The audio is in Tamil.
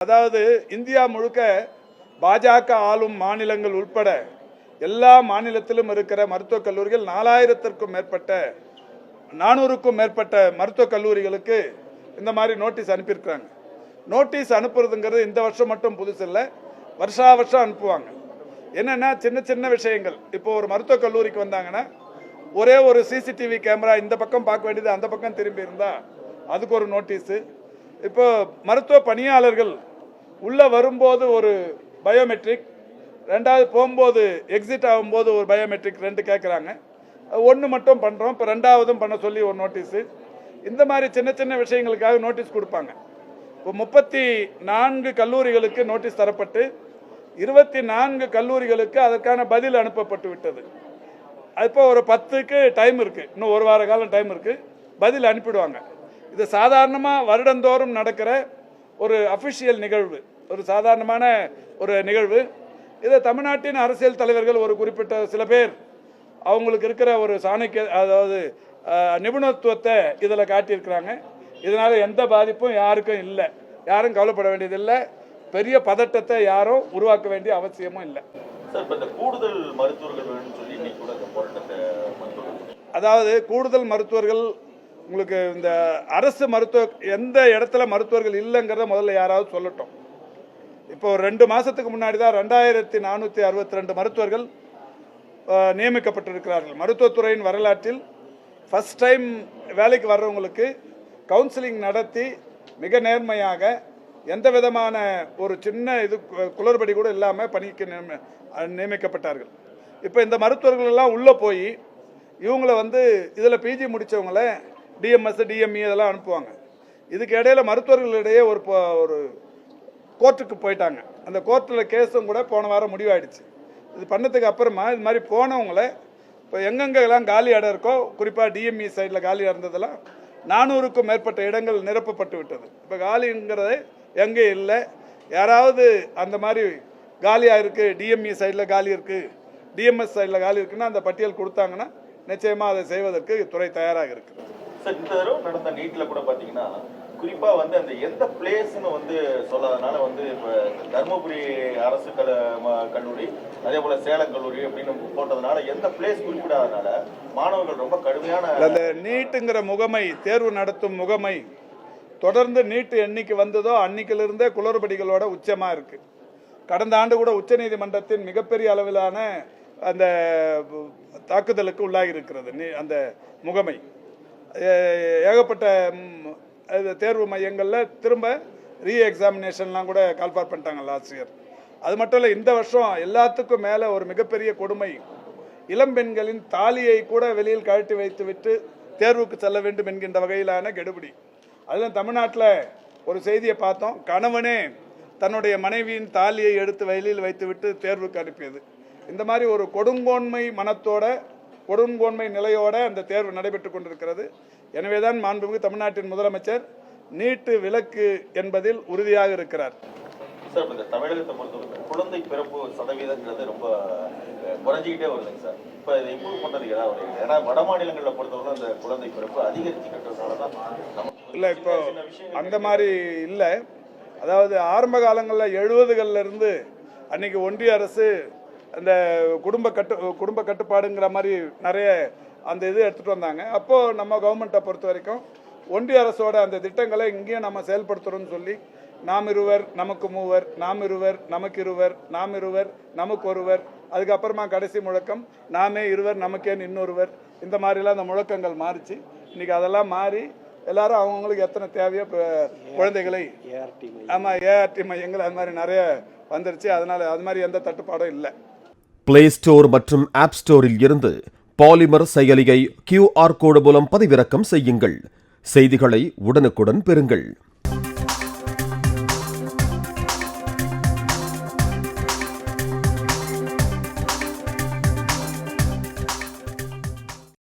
அதாவது இந்தியா முழுக்க பாஜக ஆளும் மாநிலங்கள் உட்பட எல்லா மாநிலத்திலும் இருக்கிற மருத்துவக் கல்லூரிகள் 400க்கும் மேற்பட்ட 400க்கும் மேற்பட்ட மருத்துவக் கல்லூரிகளுக்கு இந்த மாதிரி நோட்டீஸ் அனுப்பியிருக்கிறாங்க. நோட்டீஸ் அனுப்புறதுங்கிறது இந்த வருஷம் மட்டும் புதுசு இல்லை, வருஷா வருஷம் அனுப்புவாங்க. என்னென்னா சின்ன சின்ன விஷயங்கள். இப்போ ஒரு மருத்துவக் கல்லூரிக்கு வந்தாங்கன்னா ஒரே ஒரு சிசிடிவி கேமரா இந்த பக்கம் பார்க்க வேண்டியது அந்த பக்கம் திரும்பி இருந்தால் அதுக்கு ஒரு நோட்டீஸு. இப்போ மருத்துவ பணியாளர்கள் உள்ளே வரும்போது ஒரு பயோமெட்ரிக், ரெண்டாவது போகும்போது எக்ஸிட் ஆகும்போது ஒரு பயோமெட்ரிக், 2 கேட்குறாங்க. ஒன்று மட்டும் பண்ணுறோம், இப்போ 2வதும் பண்ண சொல்லி ஒரு நோட்டீஸு. இந்த மாதிரி சின்ன சின்ன விஷயங்களுக்காக நோட்டீஸ் கொடுப்பாங்க. இப்போ 34 கல்லூரிகளுக்கு நோட்டீஸ் தரப்பட்டு 24 கல்லூரிகளுக்கு அதற்கான பதில் அனுப்பப்பட்டு விட்டது. இப்போ ஒரு 10க்கு டைம் இருக்குது, இன்னும் ஒரு வார காலம் டைம் இருக்குது, பதில் அனுப்பிடுவாங்க. இது சாதாரணமாக வருடந்தோறும் நடக்கிற ஒரு அஃபிஷியல் நிகழ்வு, ஒரு சாதாரணமான ஒரு நிகழ்வு. இதை தமிழ்நாட்டின் அரசியல் தலைவர்கள் ஒரு குறிப்பிட்ட சில பேர் அவங்களுக்கு இருக்கிற ஒரு சாணக்கிய, அதாவது நிபுணத்துவத்தை இதில் காட்டியிருக்கிறாங்க. இதனால் எந்த பாதிப்பும் யாருக்கும் இல்லை, யாரும் கவலைப்பட வேண்டியதில்லை, பெரிய பதட்டத்தை யாரும் உருவாக்க வேண்டிய அவசியமும் இல்லை. கூடுதல் மருத்துவர்கள் சொல்லி அதாவது கூடுதல் மருத்துவர்கள், உங்களுக்கு இந்த அரசு மருத்துவ எந்த இடத்துல மருத்துவர்கள் இல்லைங்கிறத முதல்ல யாராவது சொல்லட்டும். இப்போ 2 மாதத்துக்கு முன்னாடி தான் 2462 மருத்துவர்கள் நியமிக்கப்பட்டிருக்கிறார்கள். மருத்துவத்துறையின் வரலாற்றில் ஃபர்ஸ்ட் டைம் வேலைக்கு வர்றவங்களுக்கு கவுன்சிலிங் நடத்தி மிக நேர்மையாக எந்த விதமான ஒரு சின்ன இது குளறுபடி கூட இல்லாமல் பணிக்கு நியமிக்கப்பட்டார்கள். இப்போ இந்த மருத்துவர்கள் எல்லாம் உள்ளே போய் இவங்களை இதில் பிஜி முடித்தவங்கள டிஎம்எஸ் டிஎம்இ இதெல்லாம் அனுப்புவாங்க. இதுக்கு இடையில் மருத்துவர்களிடையே ஒரு கோர்ட்டுக்கு போயிட்டாங்க. அந்த கோர்ட்டில் கேஸும் கூட போன வாரம் முடிவாயிடுச்சு. இது பண்ணதுக்கு அப்புறமா இது மாதிரி போனவங்கள இப்போ எங்கெங்கெல்லாம் காலி இடம் இருக்கோ, குறிப்பாக டிஎம்இ சைடில் காலி இருந்ததெல்லாம் 400க்கும் மேற்பட்ட இடங்கள் நிரப்பப்பட்டு விட்டது. இப்போ காலிங்கிறதே எங்கே இல்லை. யாராவது அந்த மாதிரி காலியாக இருக்குது, டிஎம்இ சைடில் காலி இருக்குது, டிஎம்எஸ் சைடில் காலி இருக்குன்னா அந்த பட்டியல் கொடுத்தாங்கன்னா நிச்சயமாக அதை செய்வதற்கு துறை தயாராக இருக்குது. சார், இந்த தடவை நடந்த நீட்ல கூட பார்த்தீங்கன்னா குறிப்பாக அந்த எந்த பிளேஸ்ன்னு சொல்லாதனால இப்போ தருமபுரி அரசு கல்லூரி, அதே போல சேலம் கல்லூரி அப்படின்னு போட்டதுனால எந்த பிளேஸ் குறிப்பிடாதனால மாணவர்கள் ரொம்ப கடுமையான அந்த நீட்டுங்கிற முகமை, தேர்வு நடத்தும் முகமை தொடர்ந்து நீட்டு என்னைக்கு வந்ததோ அன்னைக்கிலிருந்தே குளறுபடிகளோட உச்சமாக இருக்குது. கடந்த ஆண்டு கூட உச்சநீதிமன்றத்தின் மிகப்பெரிய அளவிலான அந்த தாக்குதலுக்கு உள்ளாகி இருக்கிறது அந்த முகமை. ஏகப்பட்ட தேர்வு மையங்களில் திரும்ப எக்ஸாமினேஷன்லாம் கூட கால்பார் பண்ணிட்டாங்க லாஸ்ட் இயர். அது மட்டும் இல்லை, இந்த வருஷம் எல்லாத்துக்கும் மேலே ஒரு மிகப்பெரிய கொடுமை, இளம்பெண்களின் தாலியை கூட வெளியில் கழட்டி வைத்து விட்டு தேர்வுக்கு செல்ல வேண்டும் என்கின்ற வகையிலான கெடுபிடி. அதில் தமிழ்நாட்டில் ஒரு செய்தியை பார்த்தோம், கணவனே தன்னுடைய மனைவியின் தாலியை எடுத்து வெளியில் வைத்து விட்டு தேர்வுக்கு அனுப்பியது. இந்த மாதிரி ஒரு கொடுங்கோன்மை மனத்தோட, கொடுங்கோன்மை நிலையோட அந்த தேர்வு நடைபெற்று கொண்டிருக்கிறது. எனவேதான் மாண்புமிகு தமிழ்நாட்டின் முதலமைச்சர் நீட்டு விலக்கு என்பதில் உறுதியாக இருக்கிறார். சார், இந்த தமிழகத்தை பொறுத்தவரை குழந்தை பிறப்பு சதவீதங்கிறது ரொம்ப குறைஞ்சிக்கிட்டே வருதுங்க சார். இப்போ இதை இம்ப்ரூவ் பண்ணுறதுக்கு ஏதாவது ஏன்னா வட மாநிலங்களில் பொறுத்தவரை அந்த குழந்தை பிறப்பு அதிகரிச்சுக்கிட்டதுனால தான் இல்லை, இப்போ அந்த மாதிரி இல்லை. அதாவது ஆரம்ப காலங்களில் 70களில் இருந்து அன்னைக்கு ஒன்றிய அரசு அந்த குடும்ப கட்டுப்பாடுங்கிற மாதிரி நிறைய அந்த இது எடுத்துகிட்டு வந்தாங்க. அப்போது நம்ம கவர்மெண்ட்டை பொறுத்த வரைக்கும் ஒன்றிய அரசோட அந்த திட்டங்களை இங்கேயும் நம்ம செயல்படுத்துகிறோம்னு சொல்லி நாம் இருவர் நமக்கு மூவர், நாம் இருவர் நமக்கு இருவர், நாம் இருவர் நமக்கு ஒருவர், அதுக்கப்புறமா கடைசி முழக்கம் நாமே இருவர் நமக்கேன்னு இன்னொருவர், இந்த மாதிரிலாம் அந்த முழக்கங்கள் மாறிச்சு. இன்றைக்கி அதெல்லாம் மாறி எல்லாரும் அவங்களுக்கு எத்தனை தேவையோ குழந்தைகளை ஏஆர்டி மையங்கள் அது மாதிரி நிறைய வந்துருச்சு. அதனால் அது மாதிரி எந்த தட்டுப்பாடும் இல்லை. பிளே ஸ்டோர் மற்றும் ஆப் ஸ்டோரில் இருந்து பாலிமர் செயலியை QR கோடு மூலம் பதிவிறக்கம் செய்யுங்கள். செய்திகளை உடனுக்குடன் பெறுங்கள்.